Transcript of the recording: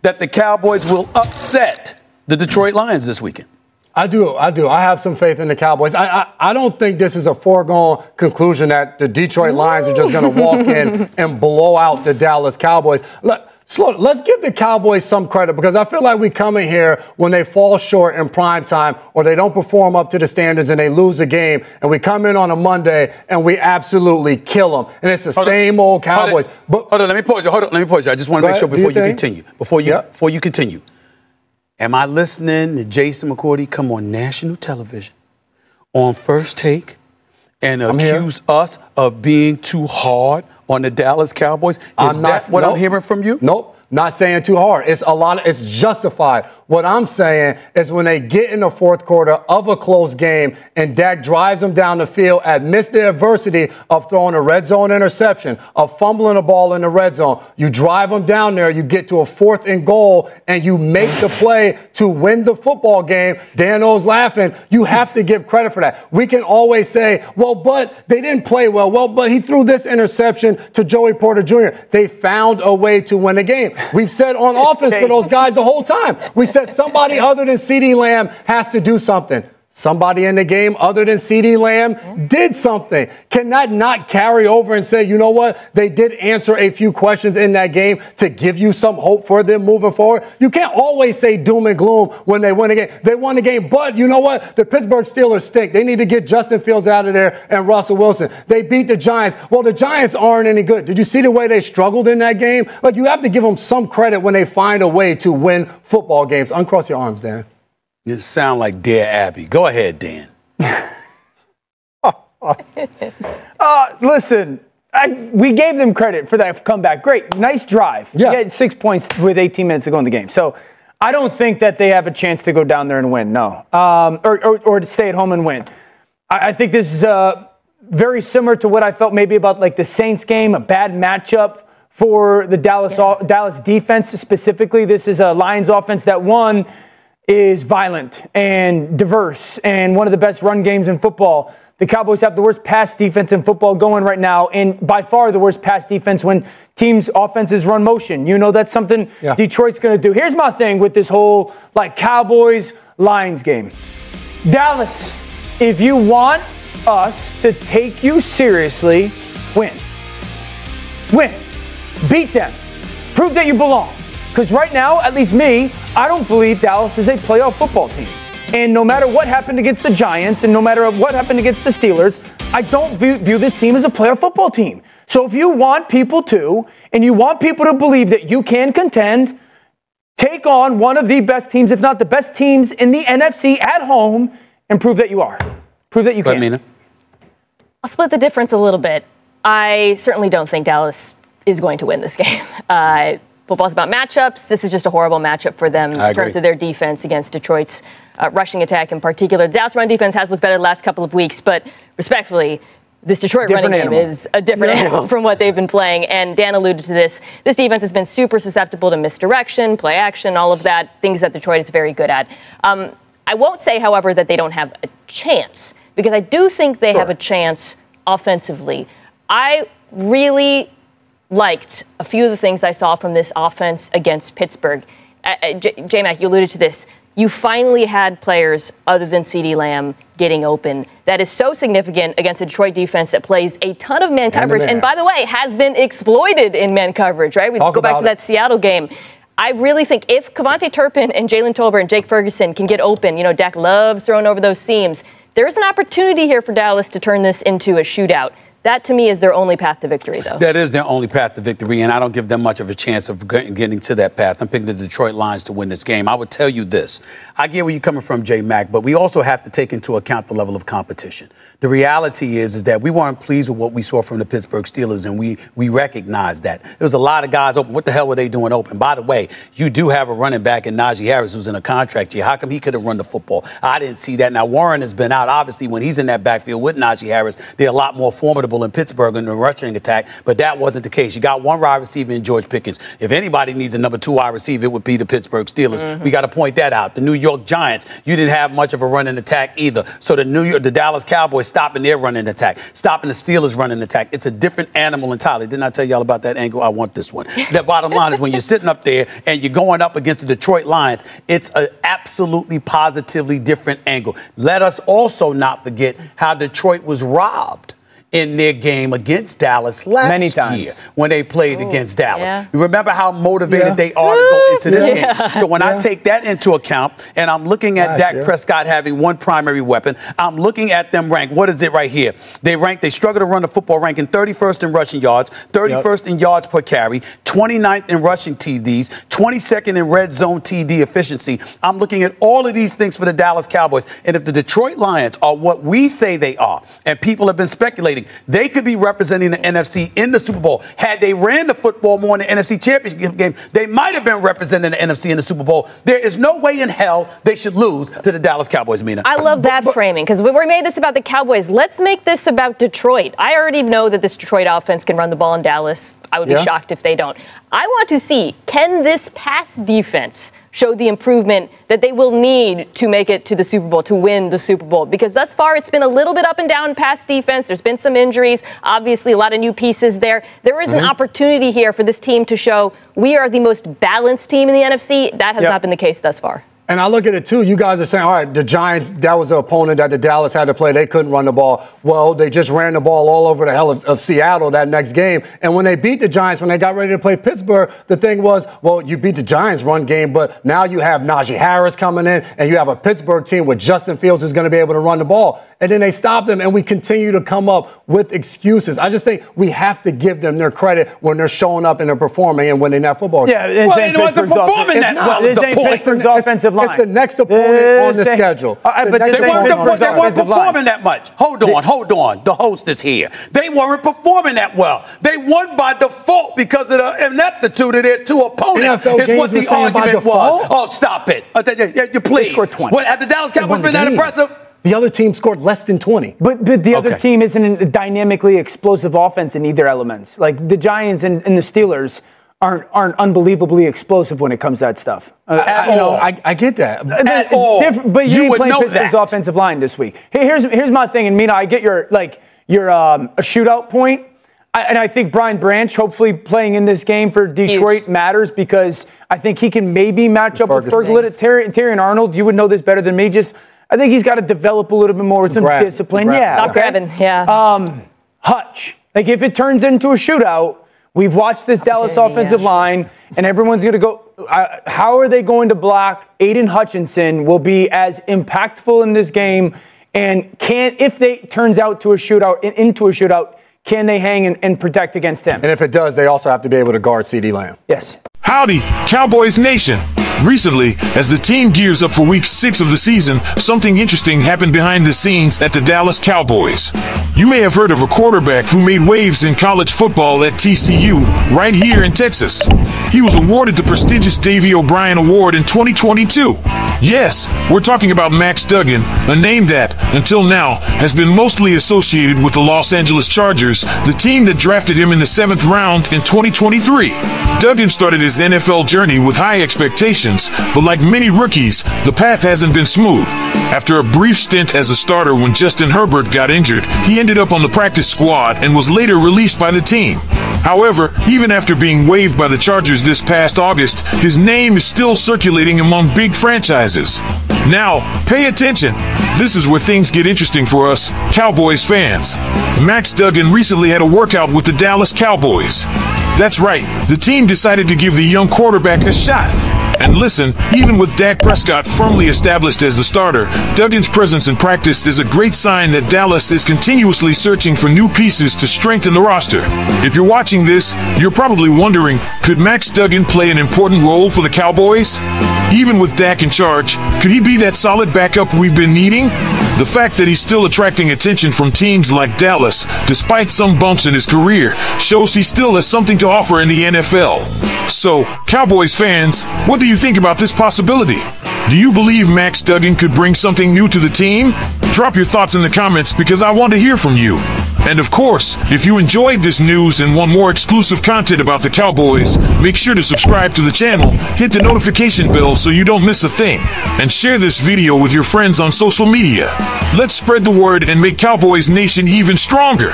that the Cowboys will upset the Detroit Lions this weekend? I do. I have some faith in the Cowboys. I don't think this is a foregone conclusion that the Detroit Lions are just going to walk in and blow out the Dallas Cowboys. Let's give the Cowboys some credit, because I feel like we come in here when they fall short in prime time or they don't perform up to the standards and they lose a game, and we come in on a Monday and we absolutely kill them. And it's the same old Cowboys. Hold on, let me pause you. I just want to make sure before you continue. Before you continue. Am I listening to Jason McCourty come on national television on First Take and accuse us of being too hard on the Dallas Cowboys? Is that what I'm hearing from you? Nope. Not saying too hard. It's justified. What I'm saying is when they get in the fourth quarter of a close game and Dak drives them down the field amidst the adversity of throwing a red zone interception, of fumbling a ball in the red zone, you drive them down there, you get to a 4th and goal, and you make the play to win the football game. Dan O's laughing. You have to give credit for that. We can always say, well, but they didn't play well. Well, but he threw this interception to Joey Porter Jr. They found a way to win the game. We've said on offense for those guys the whole time. We said somebody other than CeeDee Lamb has to do something. Somebody in the game other than CeeDee Lamb did something. Can that not carry over and say, you know what? They did answer a few questions in that game to give you some hope for them moving forward. You can't always say doom and gloom when they win a game. They won the game, but you know what? The Pittsburgh Steelers stink. They need to get Justin Fields out of there and Russell Wilson. They beat the Giants. Well, the Giants aren't any good. Did you see the way they struggled in that game? Like, you have to give them some credit when they find a way to win football games. Uncross your arms, Dan. You sound like Dear Abby. Go ahead, Dan. Listen, we gave them credit for that comeback. Great. Nice drive. Yes. You had 6 points with 18 minutes to go in the game. So I don't think that they have a chance to go down there and win, no. Or to stay at home and win. I think this is very similar to what I felt maybe about like the Saints game, a bad matchup for the Dallas defense specifically. This is a Lions offense that is violent and diverse and one of the best run games in football. The Cowboys have the worst pass defense in football going right now, and by far the worst pass defense when teams' offenses run motion. You know that's something Detroit's going to do. Here's my thing with this whole Cowboys-Lions game. Dallas, if you want us to take you seriously, win. Win. Beat them. Prove that you belong. Because right now, at least me, I don't believe Dallas is a playoff football team. And no matter what happened against the Giants and no matter what happened against the Steelers, I don't view this team as a playoff football team. So if you want people to, and you want people to believe that you can contend, take on one of the best teams, if not the best teams in the NFC at home, and prove that you are. Prove that you can. Mina. I'll split the difference a little bit. I certainly don't think Dallas is going to win this game. Football's about matchups. This is just a horrible matchup for them in terms of their defense against Detroit's rushing attack in particular. The Dallas run defense has looked better the last couple of weeks, but respectfully, this Detroit running game is a different animal from what they've been playing. And Dan alluded to this. This defense has been super susceptible to misdirection, play action, all of that, things that Detroit is very good at. I won't say, however, that they don't have a chance, because I do think they have a chance offensively. I really liked a few of the things I saw from this offense against Pittsburgh. J-Mac, you alluded to this. You finally had players other than CeeDee Lamb getting open. That is so significant against a Detroit defense that plays a ton of man coverage. And by the way, has been exploited in man coverage, right? We go back to that Seattle game. I really think if Kevontae Turpin and Jalen Tolbert and Jake Ferguson can get open, you know, Dak loves throwing over those seams. There's an opportunity here for Dallas to turn this into a shootout. That, to me, is their only path to victory, though. That is their only path to victory, and I don't give them much of a chance of getting to that path. I'm picking the Detroit Lions to win this game. I would tell you this. I get where you're coming from, J-Mac, but we also have to take into account the level of competition. The reality is that we weren't pleased with what we saw from the Pittsburgh Steelers, and we recognize that. There was a lot of guys open. What the hell were they doing open? By the way, you do have a running back in Najee Harris who's in a contract year. How come he could have run the football? I didn't see that. Now, Warren has been out. Obviously, when he's in that backfield with Najee Harris, they're a lot more formidable formidable in Pittsburgh in the rushing attack, but that wasn't the case. You got one wide receiver in George Pickens. If anybody needs a number 2 wide receiver, it would be the Pittsburgh Steelers. We got to point that out. The New York Giants, you didn't have much of a running attack either. So the Dallas Cowboys stopping their running attack, stopping the Steelers running attack. It's a different animal entirely. Didn't I tell y'all about that angle? I want this one. The bottom line is when you're sitting up there and you're going up against the Detroit Lions, it's an absolutely positively different angle. Let us also not forget how Detroit was robbed in their game against Dallas last year when they played against Dallas. Yeah. You remember how motivated they are to go into this game. So when I take that into account and I'm looking at Dak Prescott having one primary weapon, I'm looking at them rank. What is it right here? They struggle to run the football, ranking 31st in rushing yards, 31st in yards per carry, 29th in rushing TDs, 22nd in red zone TD efficiency. I'm looking at all of these things for the Dallas Cowboys. And if the Detroit Lions are what we say they are, and people have been speculating, they could be representing the NFC in the Super Bowl. Had they ran the football more in the NFC Championship game, they might have been representing the NFC in the Super Bowl. There is no way in hell they should lose to the Dallas Cowboys, Mina. I love that framing, because we made this about the Cowboys. Let's make this about Detroit. I already know that this Detroit offense can run the ball in Dallas. I would be shocked if they don't. I want to see, can this pass defense show the improvement that they will need to make it to the Super Bowl, to win the Super Bowl? Because thus far, it's been a little bit up and down pass defense. There's been some injuries, obviously a lot of new pieces there. There is an opportunity here for this team to show we are the most balanced team in the NFC. That has not been the case thus far. And I look at it, too. You guys are saying, all right, the Giants, that was an opponent that the Dallas had to play. They couldn't run the ball. Well, they just ran the ball all over the hell of Seattle that next game. And when they beat the Giants, when they got ready to play Pittsburgh, the thing was, well, you beat the Giants run game, but now you have Najee Harris coming in, and you have a Pittsburgh team with Justin Fields who's going to be able to run the ball. And then they stopped them, and we continue to come up with excuses. I just think we have to give them their credit when they're showing up and they're performing and winning that football game. Yeah, it wasn't performing that well. This ain't Pittsburgh's offensive line. It's the next opponent on the schedule. But they weren't performing that much. Hold on. The host is here. They weren't performing that well. They won by default because of the ineptitude of their 2 opponents. Is what the argument was. Oh, stop it. You please. They scored 20. Have the Dallas Cowboys been that impressive? The other team scored less than 20. But the other team isn't a dynamically explosive offense in either elements. Like the Giants and the Steelers aren't unbelievably explosive when it comes to that stuff. I get that. At all. But you didn't play Pittsburgh's offensive line this week. Hey, here's my thing, and Mina, I get your a shootout point. And I think Brian Branch, hopefully playing in this game for Detroit, matters because I think he can maybe match up with Ferguson. Terry and Arnold. You would know this better than me. I think he's got to develop a little bit more with some discipline. Stop grabbing. Hutch. Like if it turns into a shootout, we've watched this Dallas offensive line, and everyone's going to go, how are they going to block? Aiden Hutchinson will be as impactful in this game, and if they turns out to into a shootout, can they hang and protect against him? And if it does, they also have to be able to guard CeeDee Lamb. Yes. Howdy, Cowboys Nation. Recently, as the team gears up for Week 6 of the season, something interesting happened behind the scenes at the Dallas Cowboys. You may have heard of a quarterback who made waves in college football at TCU, right here in Texas. He was awarded the prestigious Davey O'Brien Award in 2022. Yes, we're talking about Max Duggan, a name that, until now, has been mostly associated with the Los Angeles Chargers, the team that drafted him in the 7th round in 2023. Duggan started his NFL journey with high expectations, but like many rookies, the path hasn't been smooth. After a brief stint as a starter when Justin Herbert got injured, he ended up on the practice squad and was later released by the team. However, even after being waived by the Chargers this past August, his name is still circulating among big franchises. Now, pay attention. This is where things get interesting for us, Cowboys fans. Max Duggan recently had a workout with the Dallas Cowboys. That's right, the team decided to give the young quarterback a shot. And listen, even with Dak Prescott firmly established as the starter, Duggan's presence in practice is a great sign that Dallas is continuously searching for new pieces to strengthen the roster. If you're watching this, you're probably wondering, could Max Duggan play an important role for the Cowboys? Even with Dak in charge, could he be that solid backup we've been needing? The fact that he's still attracting attention from teams like Dallas, despite some bumps in his career, shows he still has something to offer in the NFL. So, Cowboys fans, what do you think about this possibility? Do you believe Max Duggan could bring something new to the team? Drop your thoughts in the comments because I want to hear from you. And of course, if you enjoyed this news and want more exclusive content about the Cowboys, make sure to subscribe to the channel, hit the notification bell so you don't miss a thing, and share this video with your friends on social media. Let's spread the word and make Cowboys Nation even stronger.